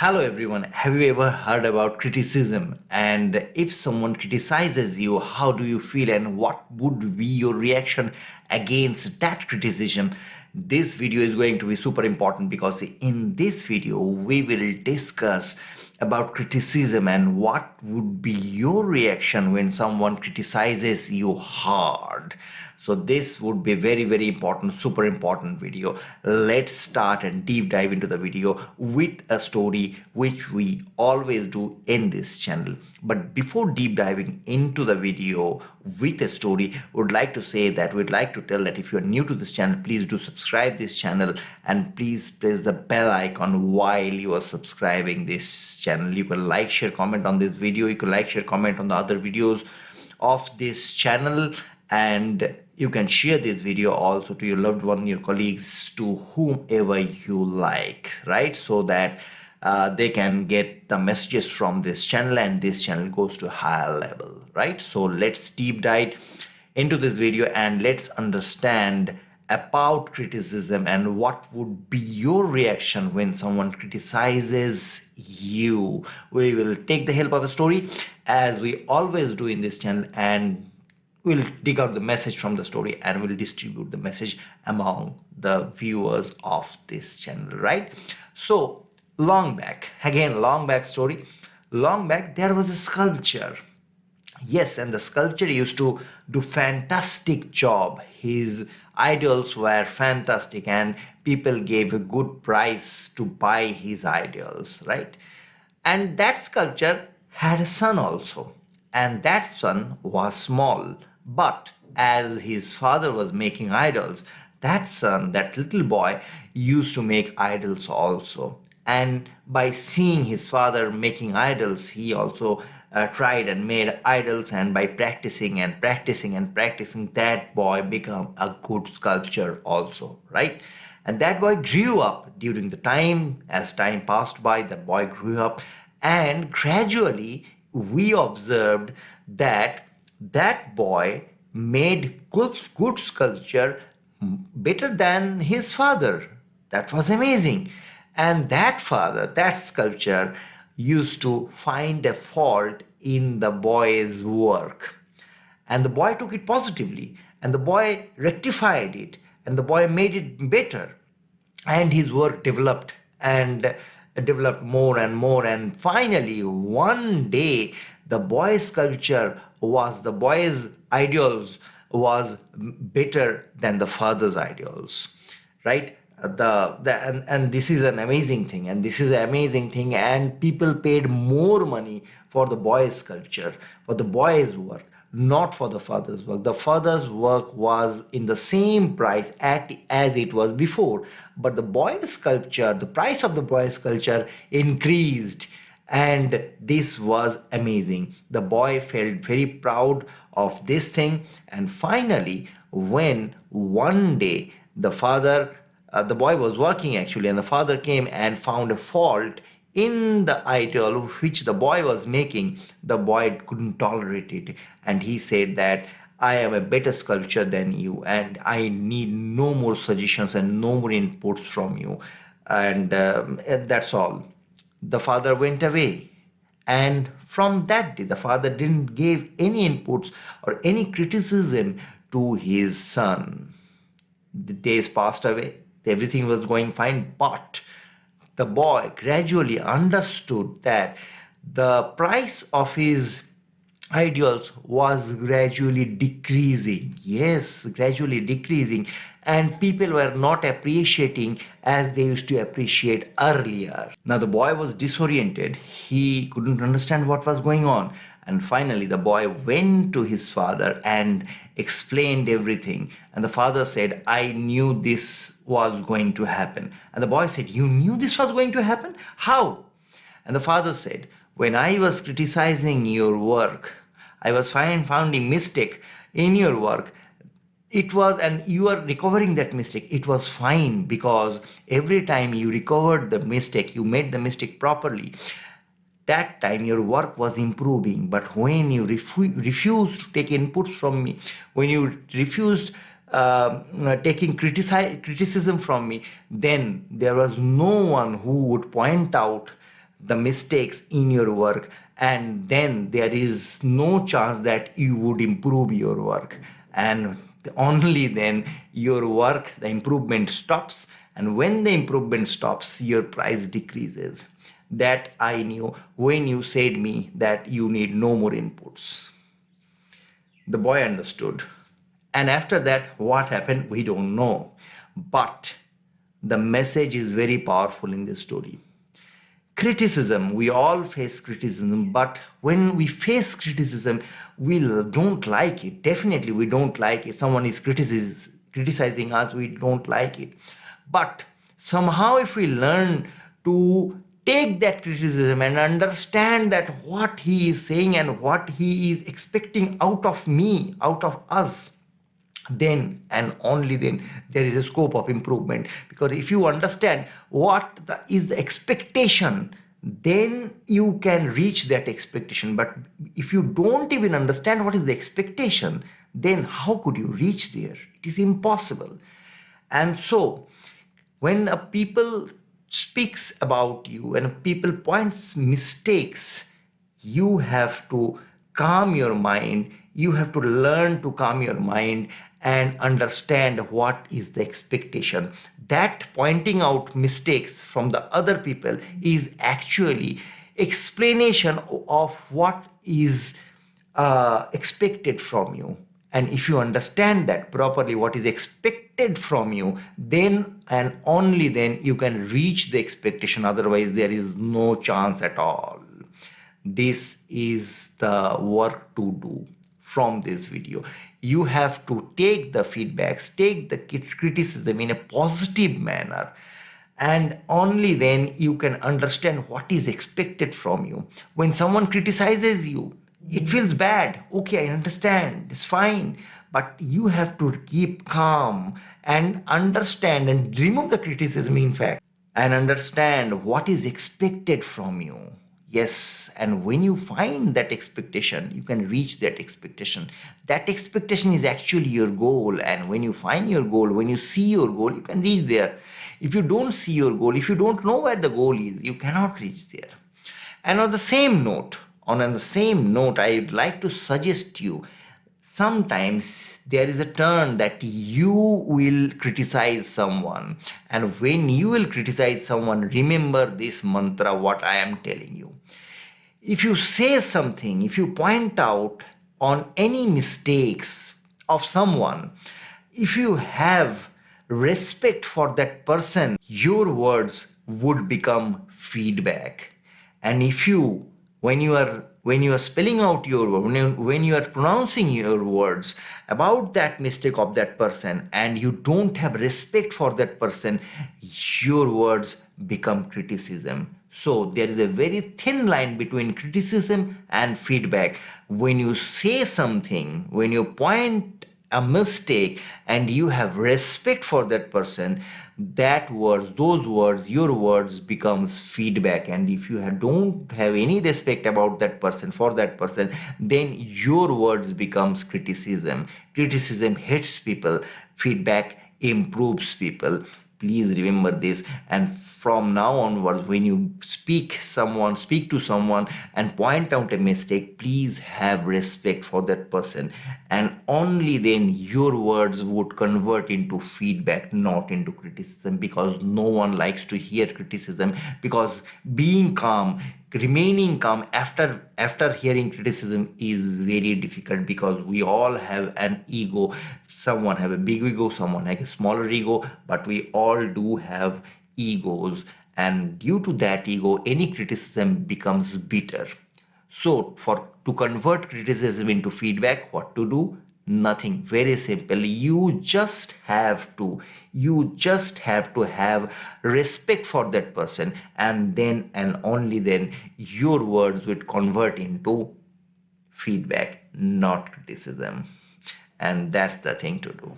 Hello everyone. Have you ever heard about criticism? And if someone criticizes you, how do you feel and what would be your reaction against that criticism? This video is going to be super important because in this video we will discuss about criticism and what would be your reaction when someone criticizes you hard. So this would be very important, super important video. Let's start and deep dive into the video with a story, which we always do in this channel. But before deep diving into the video with a story, would like to say that we'd like to tell that if you're new to this channel, please do subscribe this channel and please press the bell icon while you are subscribing this channel. You can like, share, comment on this video. You can like, share, comment on the other videos of this channel, and you can share this video also to your loved one, your colleagues, to whomever you like, right? So that they can get the messages from this channel and this channel goes to a higher level, right? So let's deep dive into this video and let's understand about criticism and what would be your reaction when someone criticizes you. We will take the help of a story as we always do in this channel, and we'll dig out the message from the story and we'll distribute the message among the viewers of this channel, right? So long back story. Long back there was a sculpture. Yes, and the sculpture used to do fantastic job. His ideals were fantastic and people gave a good price to buy his ideals, right? And that sculpture had a son also, and that son was small. But as his father was making idols, that son, that little boy, used to make idols also. And by seeing his father making idols, he also tried and made idols, and by practicing and practicing and practicing, that boy became a good sculptor also, right? And that boy grew up during the time. As time passed by, the boy grew up, and gradually we observed that that boy made good sculpture better than his father. That was amazing. And that father, that sculpture, used to find a fault in the boy's work. And the boy took it positively, and the boy rectified it, and the boy made it better. And his work developed and developed more and more. And finally, one day, the boy's sculpture was, the boy's ideals was better than the father's ideals, right? And this is an amazing thing, and this is an amazing thing, and people paid more money for the boy's sculpture, for the boy's work, not for the father's work. The father's work was in the same price as it was before, but the boy's sculpture, the price of the boy's sculpture increased, and this was amazing. The boy felt very proud of this thing, and finally, when one day the boy was working actually, and the father came and found a fault in the idol which the boy was making. The boy couldn't tolerate it, and he said that I am a better sculptor than you, and I need no more suggestions and no more inputs from you, and that's all. The father went away, and from that day the father didn't give any inputs or any criticism to his son. The days passed away, everything was going fine, but the boy gradually understood that the price of his ideals was gradually decreasing. Yes, gradually decreasing, and people were not appreciating as they used to appreciate earlier. Now the boy was disoriented, he couldn't understand what was going on, and finally the boy went to his father and explained everything. And the father said, I knew this was going to happen. And the boy said, you knew this was going to happen? How? And the father said, when I was criticizing your work, I was finding mistake in your work. It was, and you are recovering that mistake. It was fine, because every time you recovered the mistake, you made the mistake properly. That time your work was improving. But when you refused to take inputs from me, when you refused taking criticism from me, then there was no one who would point out the mistakes in your work, and then there is no chance that you would improve your work. And only then your work, the improvement stops. And when the improvement stops, your price decreases. That I knew when you said me that you need no more inputs. The boy understood. And after that, what happened, we don't know. But the message is very powerful in this story. Criticism, we all face criticism, but when we face criticism, we don't like it. Definitely, we don't like it. Someone is criticizing us, we don't like it. But somehow, if we learn to take that criticism and understand that what he is saying and what he is expecting out of me, out of us, then and only then there is a scope of improvement. Because if you understand what is the expectation, then you can reach that expectation. But if you don't even understand what is the expectation, then how could you reach there? It is impossible. And so when a people speaks about you and people points mistakes, you have to calm your mind. You have to learn to calm your mind and understand what is the expectation. That pointing out mistakes from the other people is actually explanation of what is expected from you. And if you understand that properly, what is expected from you, then and only then you can reach the expectation. Otherwise, there is no chance at all. This is the work to do from this video. You have to take the feedbacks, take the criticism in a positive manner, and only then you can understand what is expected from you. When someone criticizes you, it feels bad. Okay, I understand, it's fine. But you have to keep calm and understand and remove the criticism, in fact, and understand what is expected from you. Yes, and when you find that expectation, you can reach that expectation. That expectation is actually your goal. And when you find your goal, when you see your goal, you can reach there. If you don't see your goal, if you don't know where the goal is, you cannot reach there. And on the same note, I'd like to suggest you, sometimes there is a turn that you will criticize someone. And when you will criticize someone, remember this mantra, what I am telling you. If you say something, if you point out on any mistakes of someone, if you have respect for that person, your words would become feedback. And if you, when you are spelling out your word, when you are pronouncing your words about that mistake of that person, and you don't have respect for that person, your words become criticism. So there is a very thin line between criticism and feedback. When you say something, when you point a mistake and you have respect for that person, that words, those words, your words becomes feedback. And if you don't have any respect about that person, for that person, then your words becomes criticism. Criticism hits people, feedback improves people. Please remember this. And from now onwards, when you speak to someone and point out a mistake, please have respect for that person. And only then your words would convert into feedback, not into criticism, because no one likes to hear criticism. Because being calm, remaining calm after hearing criticism is very difficult, because we all have an ego. Someone have a big ego, someone has a smaller ego, but we all do have egos, and due to that ego, any criticism becomes bitter. So to convert criticism into feedback, what to do? Nothing. Very simple. You just have to have respect for that person, and then and only then your words would convert into feedback, not criticism. And that's the thing to do.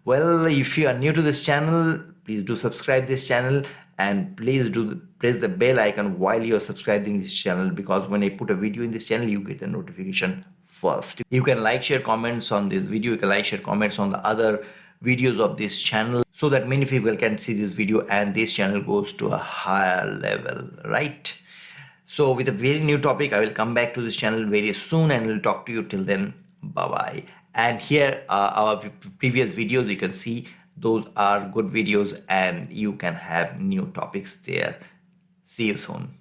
Well, if you are new to this channel, please do subscribe this channel, and please do press the bell icon while you're subscribing this channel, because when I put a video in this channel, you get a notification first. You can like, share, comments on this video. You can like, share, comments on the other videos of this channel. So so that many people can see this video and this channel goes to a higher level, right? So with a very new topic, I will come back to this channel very soon and will talk to you. Till then, bye bye. And here are our previous videos. You can see those are good videos and you can have new topics there. See you soon.